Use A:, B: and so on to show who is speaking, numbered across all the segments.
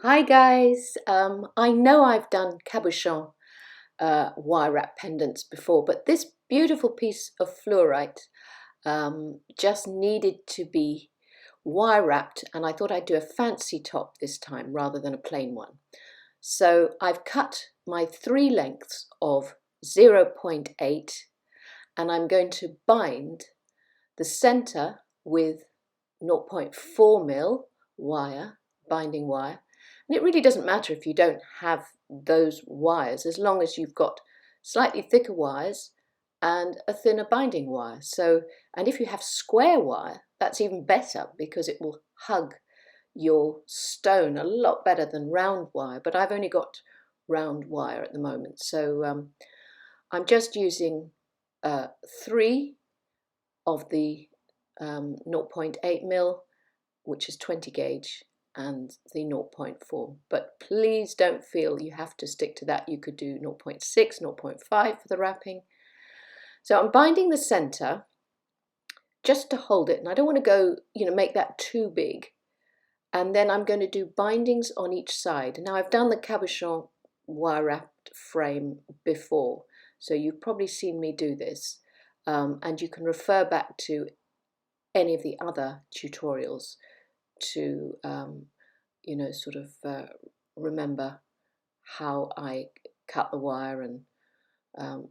A: Hi guys, I know I've done cabochon wire wrap pendants before, but this beautiful piece of fluorite just needed to be wire wrapped, and I thought I'd do a fancy top this time rather than a plain one. So I've cut my three lengths of 0.8 and I'm going to bind the center with 0.4 mil wire, binding wire. And it really doesn't matter if you don't have those wires, as long as you've got slightly thicker wires and a thinner binding wire. So, and if you have square wire, that's even better because it will hug your stone a lot better than round wire. But I've only got round wire at the moment. So I'm just using 3 of the 0.8 mil, which is 20 gauge, and the 0.4. But please don't feel you have to stick to that. You could do 0.6, 0.5 for the wrapping. So I'm binding the center just to hold it, and I don't want to go, make that too big. And then I'm going to do bindings on each side. Now I've done the cabochon wire wrapped frame before, so you've probably seen me do this, and you can refer back to any of the other tutorials to remember how I cut the wire, and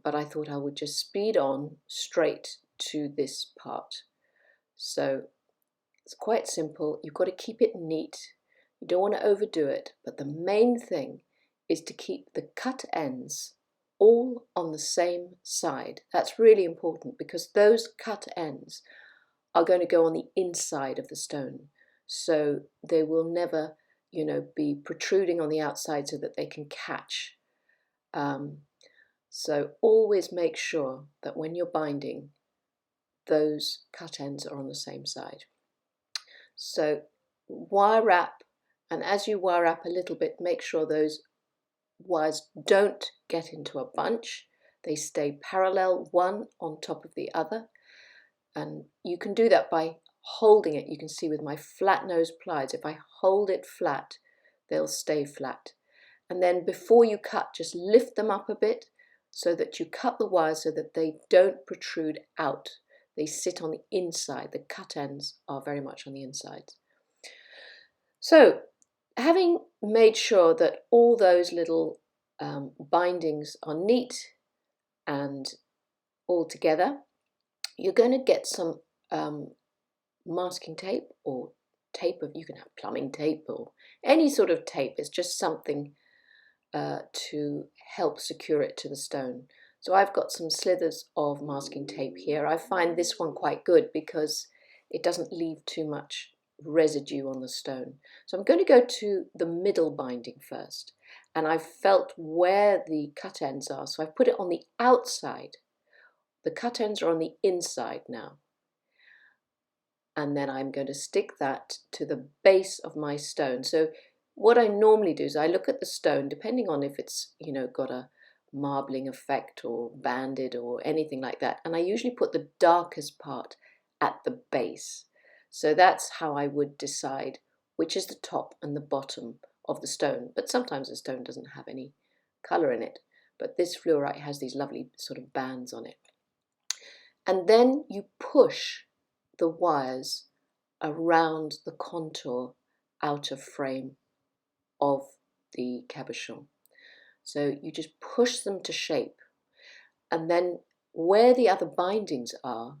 A: but I thought I would just speed on straight to this part. So it's quite simple. You've got to keep it neat. You don't want to overdo it, but the main thing is to keep the cut ends all on the same side. That's really important because those cut ends are going to go on the inside of the stone. So they will never, be protruding on the outside so that they can catch. So always make sure that when you're binding, those cut ends are on the same side. So wire wrap, and as you wire wrap a little bit, make sure those wires don't get into a bunch. They stay parallel, one on top of the other. And you can do that by holding it. You can see with my flat nose pliers, if I hold it flat, they'll stay flat. And then before you cut, just lift them up a bit so that you cut the wires so that they don't protrude out. They sit on the inside. The cut ends are very much on the inside. So having made sure that all those little bindings are neat and all together, you're going to get some masking tape, or tape of, you can have plumbing tape or any sort of tape. It's just something to help secure it to the stone. So I've got some slithers of masking tape here. I find this one quite good because it doesn't leave too much residue on the stone. So I'm going to go to the middle binding first, and I've felt where the cut ends are, so I've put it on the outside. The cut ends are on the inside now. And then I'm going to stick that to the base of my stone. So what I normally do is I look at the stone, depending on if it's, got a marbling effect or banded or anything like that. And I usually put the darkest part at the base. So that's how I would decide which is the top and the bottom of the stone. But sometimes the stone doesn't have any color in it. But this fluorite has these lovely sort of bands on it. And then you push the wires around the contour outer frame of the cabochon. So you just push them to shape, and then where the other bindings are,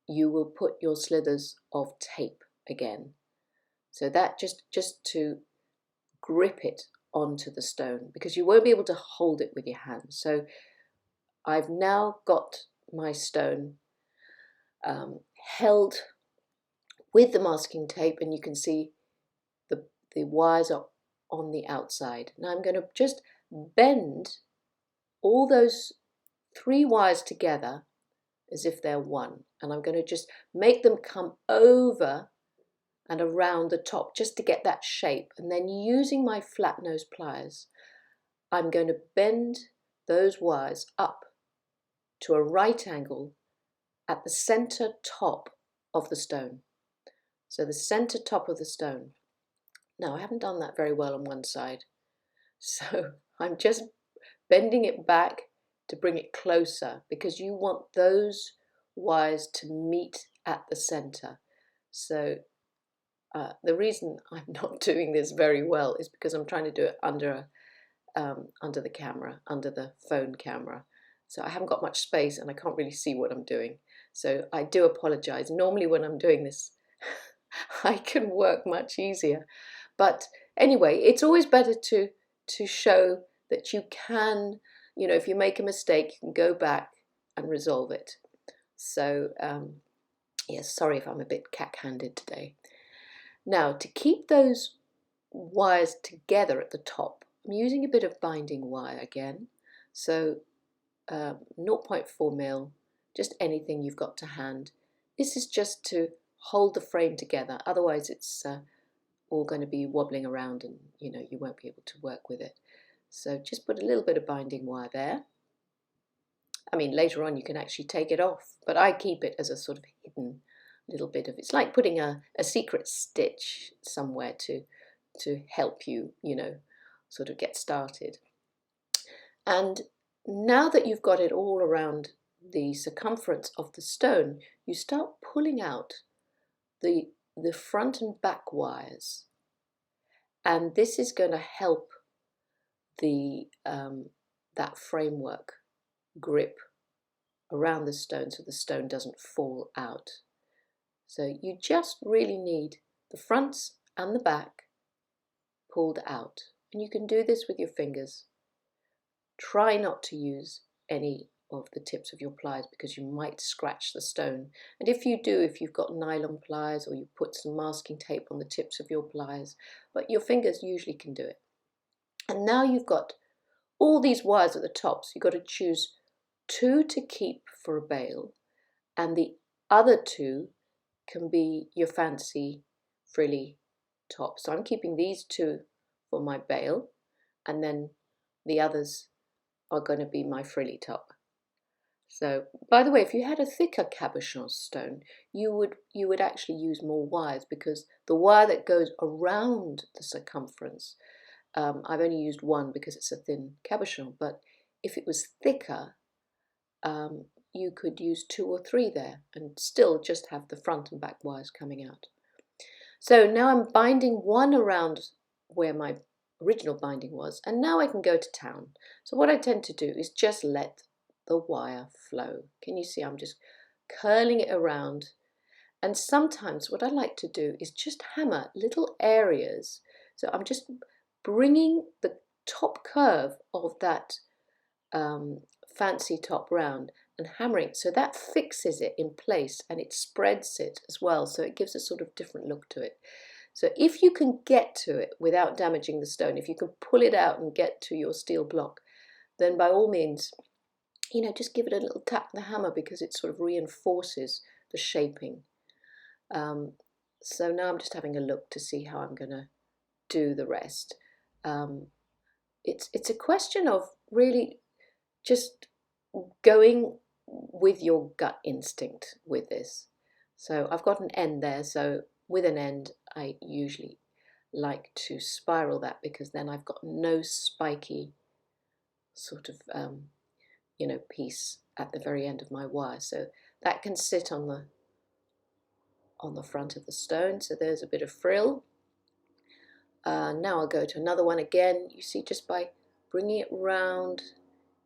A: you will put your slithers of tape again. So that just to grip it onto the stone, because you won't be able to hold it with your hands. So I've now got my stone held with the masking tape, and you can see the wires are on the outside. Now I'm going to just bend all those 3 wires together as if they're one, and I'm going to just make them come over and around the top just to get that shape. And then using my flat nose pliers, I'm going to bend those wires up to a right angle at the center top of the stone. So the center top of the stone. Now I haven't done that very well on one side, so I'm just bending it back to bring it closer, because you want those wires to meet at the center. So the reason I'm not doing this very well is because I'm trying to do it under the camera, under the phone camera. So I haven't got much space and I can't really see what I'm doing. So I do apologize. Normally when I'm doing this, I can work much easier. But anyway, it's always better to show that you can, you know, if you make a mistake, you can go back and resolve it. So yes, sorry if I'm a bit cack-handed today. Now, to keep those wires together at the top, I'm using a bit of binding wire again. So 0.4 mil, just anything you've got to hand. This is just to hold the frame together, otherwise it's all going to be wobbling around and you know you won't be able to work with it. So just put a little bit of binding wire there. I mean, later on you can actually take it off, but I keep it as a sort of hidden little bit of, it's like putting a secret stitch somewhere to help you, you know, sort of get started. And now that you've got it all around the circumference of the stone, you start pulling out the front and back wires, and this is going to help the that framework grip around the stone so the stone doesn't fall out. So you just really need the fronts and the back pulled out, and you can do this with your fingers. Try not to use any of the tips of your pliers because you might scratch the stone, and if you do, if you've got nylon pliers, or you put some masking tape on the tips of your pliers, but your fingers usually can do it. And now you've got all these wires at the top, so you've got to choose 2 to keep for a bail, and the other 2 can be your fancy frilly top. So I'm keeping these 2 for my bail, and then the others are going to be my frilly top. So, by the way, if you had a thicker cabochon stone, you would actually use more wires, because the wire that goes around the circumference, I've only used 1 because it's a thin cabochon, but if it was thicker, you could use 2 or 3 there and still just have the front and back wires coming out. So now I'm binding 1 around where my original binding was, and now I can go to town. So what I tend to do is just let the wire flow. Can you see I'm just curling it around? And sometimes what I like to do is just hammer little areas. So I'm just bringing the top curve of that fancy top round and hammering, so that fixes it in place and it spreads it as well, so it gives a sort of different look to it. So if you can get to it without damaging the stone, if you can pull it out and get to your steel block, then by all means, you know, just give it a little tap with the hammer, because it sort of reinforces the shaping. So now I'm just having a look to see how I'm going to do the rest. It's a question of really just going with your gut instinct with this. So I've got an end there, so with an end I usually like to spiral that, because then I've got no spiky sort of you know, piece at the very end of my wire, so that can sit on the front of the stone. So there's a bit of frill. Now I'll go to another one again. You see, just by bringing it round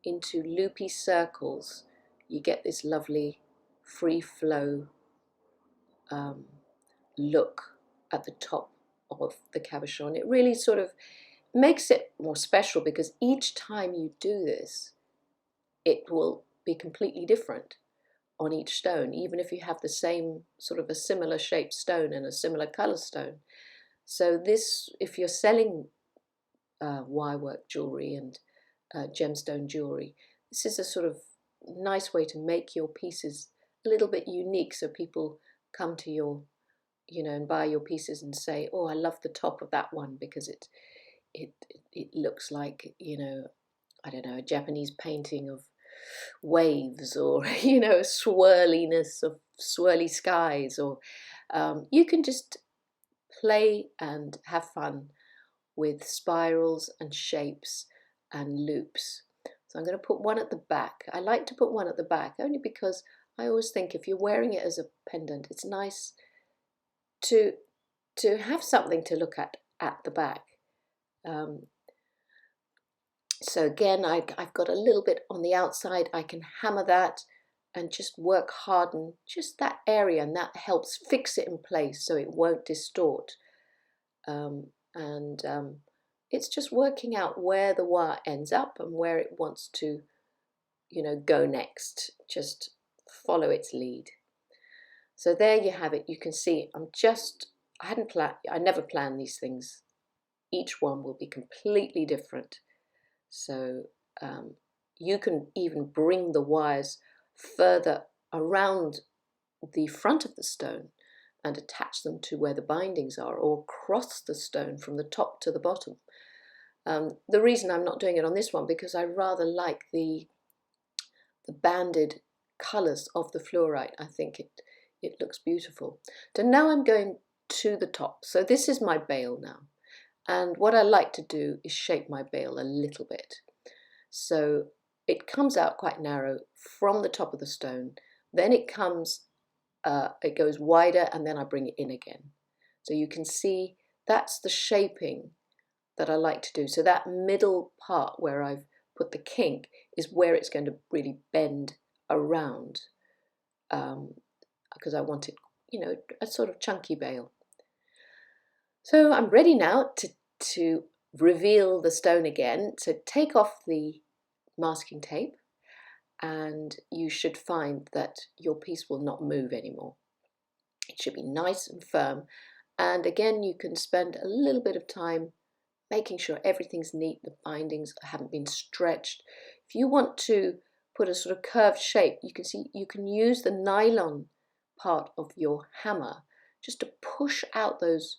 A: into loopy circles, you get this lovely free flow look at the top of the cabochon. It really sort of makes it more special, because each time you do this, it will be completely different on each stone, even if you have the same sort of a similar shaped stone and a similar color stone. So this, if you're selling wirework jewellery and gemstone jewellery, this is a sort of nice way to make your pieces a little bit unique, so people come to your, you know, and buy your pieces and say, oh, I love the top of that one because it looks like, you know, I don't know, a Japanese painting of waves, or you know, swirliness of swirly skies, or you can just play and have fun with spirals and shapes and loops. So I'm going to put one at the back. I like to put one at the back only because I always think if you're wearing it as a pendant, it's nice to have something to look at the back. So again, I've got a little bit on the outside. I can hammer that and just work hard on just that area, and that helps fix it in place so it won't distort. It's just working out where the wire ends up and where it wants to, go next. Just follow its lead. So there you have it. You can see I never plan these things. Each one will be completely different. So you can even bring the wires further around the front of the stone and attach them to where the bindings are, or cross the stone from the top to the bottom. The reason I'm not doing it on this one, because I rather like the banded colours of the fluorite. I think it looks beautiful. So now I'm going to the top. So this is my bail now. And what I like to do is shape my bail a little bit. So it comes out quite narrow from the top of the stone. Then it goes wider, and then I bring it in again. So you can see that's the shaping that I like to do. So that middle part where I've put the kink is where it's going to really bend around, because I want it, a sort of chunky bail. So I'm ready now to reveal the stone again. So take off the masking tape, and you should find that your piece will not move anymore. It should be nice and firm. And again, you can spend a little bit of time making sure everything's neat, the bindings haven't been stretched. If you want to put a sort of curved shape, you can see you can use the nylon part of your hammer just to push out those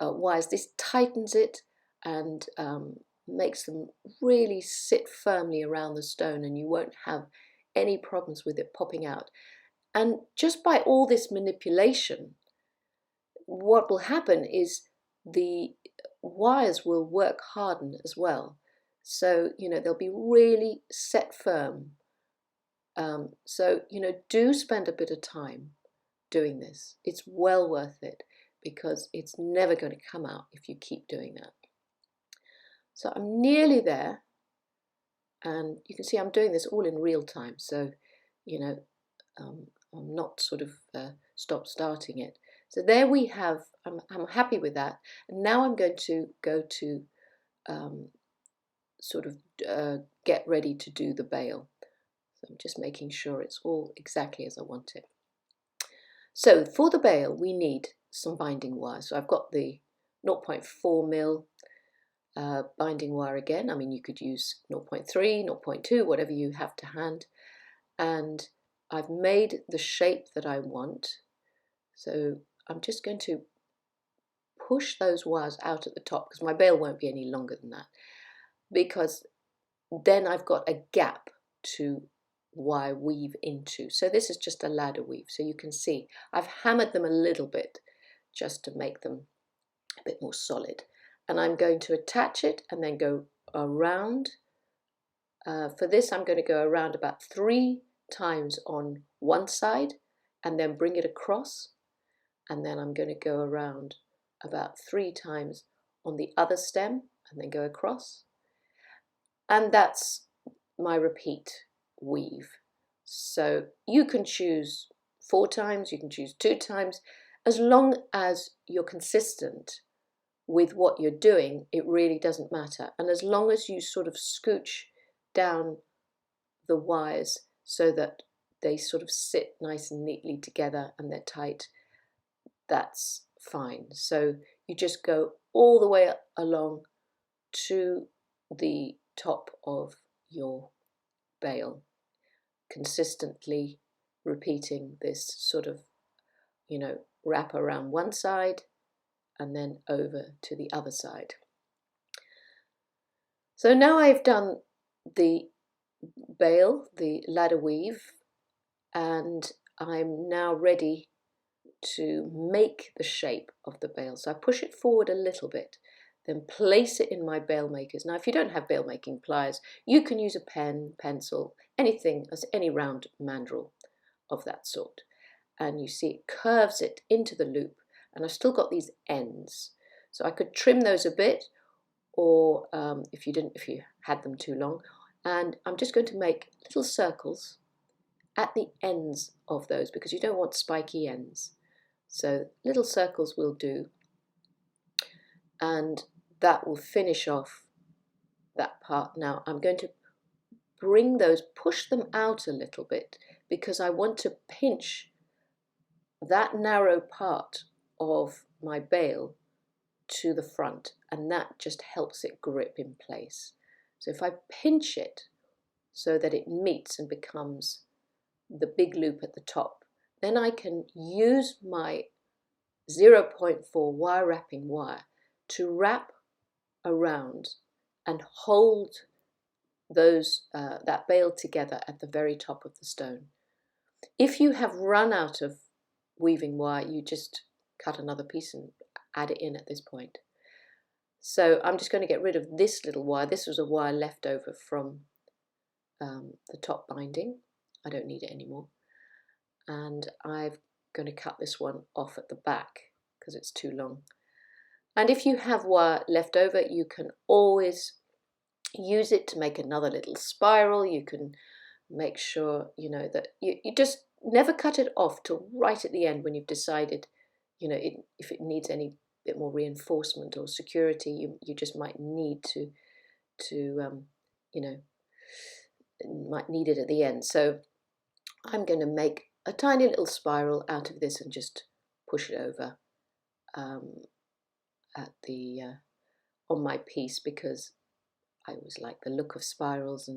A: wires. This tightens it and makes them really sit firmly around the stone, and you won't have any problems with it popping out. And just by all this manipulation, what will happen is the wires will work harden as well. So, they'll be really set firm. So, do spend a bit of time doing this. It's well worth it, because it's never going to come out if you keep doing that. So I'm nearly there, and you can see I'm doing this all in real time. So, I'm not sort of starting it. So there we have, I'm happy with that. And now I'm going to go to get ready to do the bail. So I'm just making sure it's all exactly as I want it. So for the bail, we need some binding wire. So I've got the 0.4 mil binding wire again. I mean, you could use 0.3, 0.2, whatever you have to hand. And I've made the shape that I want. So I'm just going to push those wires out at the top, because my bail won't be any longer than that, because then I've got a gap to wire weave into. So this is just a ladder weave. So you can see I've hammered them a little bit just to make them a bit more solid. And I'm going to attach it and then go around. For this, I'm going to go around about 3 times on one side and then bring it across. And then I'm going to go around about 3 times on the other stem and then go across. And that's my repeat weave. So you can choose 4 times, you can choose 2 times. As long as you're consistent with what you're doing, it really doesn't matter. And as long as you sort of scooch down the wires so that they sort of sit nice and neatly together and they're tight, that's fine. So you just go all the way along to the top of your bail, consistently repeating this sort of, wrap around one side and then over to the other side. So now I've done the bail, the ladder weave, and I'm now ready to make the shape of the bail. So I push it forward a little bit, then place it in my bail makers. Now if you don't have bail making pliers, you can use a pen, pencil, anything, as any round mandrel of that sort. And you see it curves it into the loop, and I've still got these ends. So I could trim those a bit, or if you had them too long. And I'm just going to make little circles at the ends of those, because you don't want spiky ends. So little circles will do, and that will finish off that part. Now I'm going to bring those, push them out a little bit, because I want to pinch that narrow part of my bail to the front, and that just helps it grip in place. So if I pinch it so that it meets and becomes the big loop at the top, then I can use my 0.4 wire wrapping wire to wrap around and hold those that bail together at the very top of the stone. If you have run out of weaving wire, you just cut another piece and add it in at this point. So I'm just going to get rid of this little wire. This was a wire left over from the top binding. I don't need it anymore. And I'm going to cut this one off at the back because it's too long. And if you have wire left over, you can always use it to make another little spiral. You can make sure, you know, that you just never cut it off till right at the end when you've decided, you know, if it needs any bit more reinforcement or security, you just might need to you know, might need it at the end. So I'm going to make a tiny little spiral out of this and just push it over at the on my piece, because I always like the look of spirals,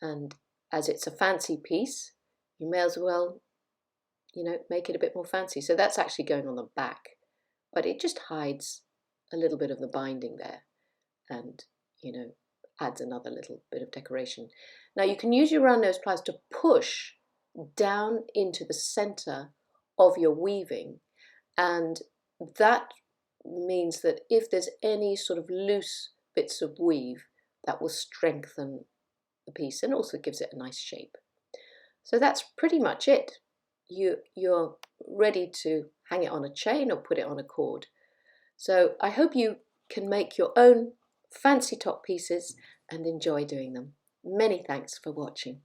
A: and as it's a fancy piece, you may as well, you know, make it a bit more fancy. So that's actually going on the back, but it just hides a little bit of the binding there, and, you know, adds another little bit of decoration. Now you can use your round nose pliers to push down into the center of your weaving, and that means that if there's any sort of loose bits of weave, that will strengthen the piece and also gives it a nice shape. So that's pretty much it. You're ready to hang it on a chain or put it on a cord. So I hope you can make your own fancy top pieces and enjoy doing them. Many thanks for watching.